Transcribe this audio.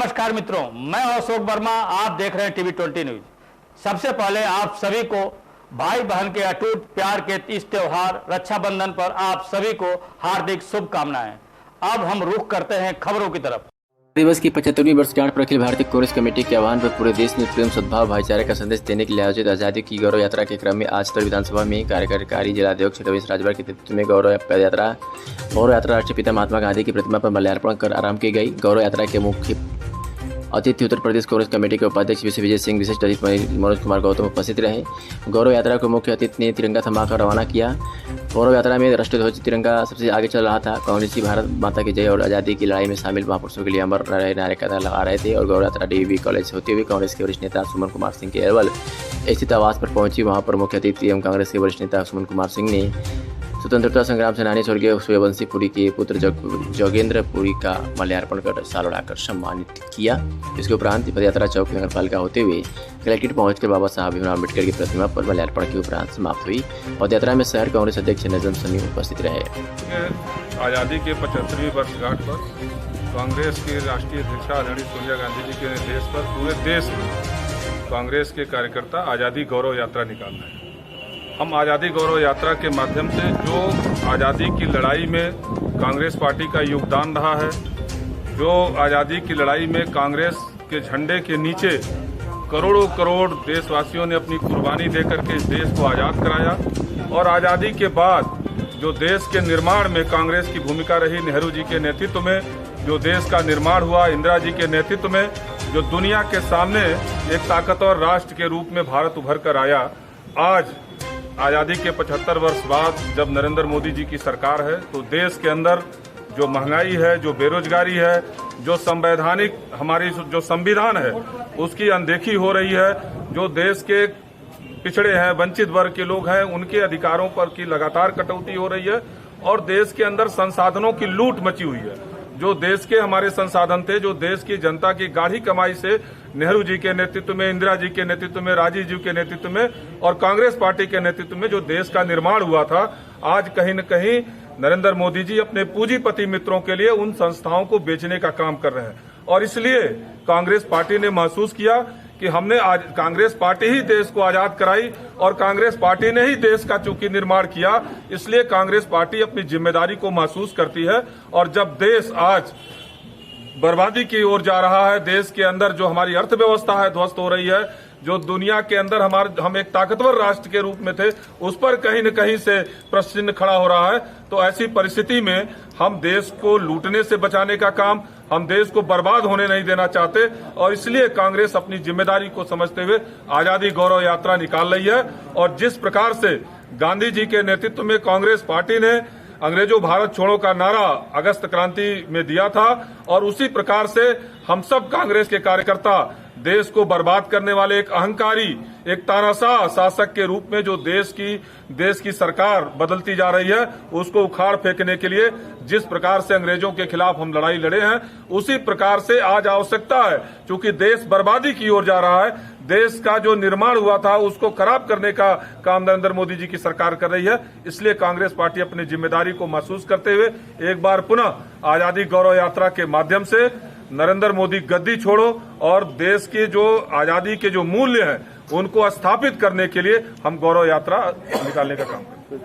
नमस्कार मित्रों, मैं अशोक वर्मा। आप देख रहे हैं टीवी 20 न्यूज। सबसे पहले आप सभी को भाई बहन के अटूट प्यार के इस त्योहार रक्षाबंधन पर आप सभी को हार्दिक शुभकामनाएं। अब हम रुख करते हैं खबरों की तरफ। दिवस की 75वीं वर्षगांठ पर अखिल भारतीय कांग्रेस कमेटी के आह्वान पर पूरे देश में प्रेम, सद्भाव, भाईचारे का संदेश देने के लिए आयोजित आजादी की गौरव यात्रा के क्रम में आज सदर विधानसभा में कार्यकारी जिलाध्यक्ष रवीश राजभर के नेतृत्व में गौरव यात्रा राष्ट्रपिता पिता महात्मा गांधी की प्रतिमा पर माल्यार्पण कर आरंभ की गई। गौरव यात्रा के मुख्य अतिथि उत्तर प्रदेश कांग्रेस कमेटी के उपाध्यक्ष विजय सिंह, विशिष्ट अतिथि मनोज कुमार गौतम उपस्थित रहे। गौरव यात्रा को मुख्य अतिथि ने तिरंगा थमाकर रवाना किया। गौरव यात्रा में राष्ट्रीय ध्वज तिरंगा सबसे आगे चल रहा था। कांग्रेसी भारत माता की जय और आज़ादी की लड़ाई में शामिल महापुरुषों के लिए अमर रहे नारे का लगा रहे थे। और गौरव यात्रा डीवी कॉलेज से होते हुए कांग्रेस के वरिष्ठ नेता सुमन कुमार सिंह के अरवल स्थित आवास पर पहुंची। वहां पर मुख्य अतिथि एवं कांग्रेस के वरिष्ठ नेता सुमन कुमार सिंह ने स्वतंत्रता संग्राम सेनानी स्वर्गीय सूर्यवंशी पुरी के पुत्र जोगेंद्र पुरी का माल्यार्पण कर साल उड़ाकर सम्मानित किया। इसके उपरांत पदयात्रा चौक नगरपालिका होते हुए कलेक्ट्रेट पहुंचकर बाबा साहब भीमराव अम्बेडकर की प्रतिमा पर माल्यार्पण के उपरांत समाप्त हुई। पदयात्रा में शहर कांग्रेस अध्यक्ष नजम समी उपस्थित रहे। आज़ादी के 75वीं वर्षगांठ पर कांग्रेस की राष्ट्रीय अध्यक्षा आदरणीय सोनिया गांधी जी के निर्देश पर पूरे देश में कांग्रेस के कार्यकर्ता आज़ादी गौरव यात्रा निकाल रहे हैं। हम आज़ादी गौरव यात्रा के माध्यम से जो आज़ादी की लड़ाई में कांग्रेस पार्टी का योगदान रहा है, जो आज़ादी की लड़ाई में कांग्रेस के झंडे के नीचे करोड़ों करोड़ देशवासियों ने अपनी कुर्बानी देकर के इस देश को आज़ाद कराया, और आज़ादी के बाद जो देश के निर्माण में कांग्रेस की भूमिका रही, नेहरू जी के नेतृत्व में जो देश का निर्माण हुआ, इंदिरा जी के नेतृत्व में जो दुनिया के सामने एक ताकतवर राष्ट्र के रूप में भारत उभर कर आया। आज आज़ादी के 75 वर्ष बाद जब नरेंद्र मोदी जी की सरकार है, तो देश के अंदर जो महंगाई है, जो बेरोजगारी है, जो संवैधानिक हमारी जो संविधान है उसकी अनदेखी हो रही है, जो देश के पिछड़े हैं, वंचित वर्ग के लोग हैं, उनके अधिकारों पर की लगातार कटौती हो रही है, और देश के अंदर संसाधनों की लूट मची हुई है। जो देश के हमारे संसाधन थे, जो देश की जनता की गाढ़ी कमाई से नेहरू जी के नेतृत्व में, इंदिरा जी के नेतृत्व में, राजीव जी के नेतृत्व में और कांग्रेस पार्टी के नेतृत्व में जो देश का निर्माण हुआ था, आज कहीं न कहीं नरेंद्र मोदी जी अपने पूंजीपति मित्रों के लिए उन संस्थाओं को बेचने का काम कर रहे हैं। और इसलिए कांग्रेस पार्टी ने महसूस किया कि हमने आज कांग्रेस पार्टी ही देश को आजाद कराई, और कांग्रेस पार्टी ने ही देश का चूंकि निर्माण किया, इसलिए कांग्रेस पार्टी अपनी जिम्मेदारी को महसूस करती है। और जब देश आज बर्बादी की ओर जा रहा है, देश के अंदर जो हमारी अर्थव्यवस्था है ध्वस्त हो रही है, जो दुनिया के अंदर हम एक ताकतवर राष्ट्र के रूप में थे, उस पर कहीं न कहीं से प्रश्न चिन्ह खड़ा हो रहा है। तो ऐसी परिस्थिति में हम देश को लूटने से बचाने का काम, हम देश को बर्बाद होने नहीं देना चाहते, और इसलिए कांग्रेस अपनी जिम्मेदारी को समझते हुए आज़ादी गौरव यात्रा निकाल रही है। और जिस प्रकार से गांधी जी के नेतृत्व में कांग्रेस पार्टी ने अंग्रेजों भारत छोड़ो का नारा अगस्त क्रांति में दिया था, और उसी प्रकार से हम सब कांग्रेस के कार्यकर्ता देश को बर्बाद करने वाले एक अहंकारी, एक तानाशाह शासक के रूप में जो देश की सरकार बदलती जा रही है, उसको उखाड़ फेंकने के लिए जिस प्रकार से अंग्रेजों के खिलाफ हम लड़ाई लड़े हैं, उसी प्रकार से आज आवश्यकता है। क्योंकि देश बर्बादी की ओर जा रहा है, देश का जो निर्माण हुआ था उसको खराब करने का काम नरेंद्र मोदी जी की सरकार कर रही है। इसलिए कांग्रेस पार्टी अपनी जिम्मेदारी को महसूस करते हुए एक बार पुनः आज़ादी गौरव यात्रा के माध्यम से नरेंद्र मोदी गद्दी छोड़ो और देश के जो आज़ादी के जो मूल्य हैं उनको स्थापित करने के लिए हम गौरव यात्रा निकालने का काम करें।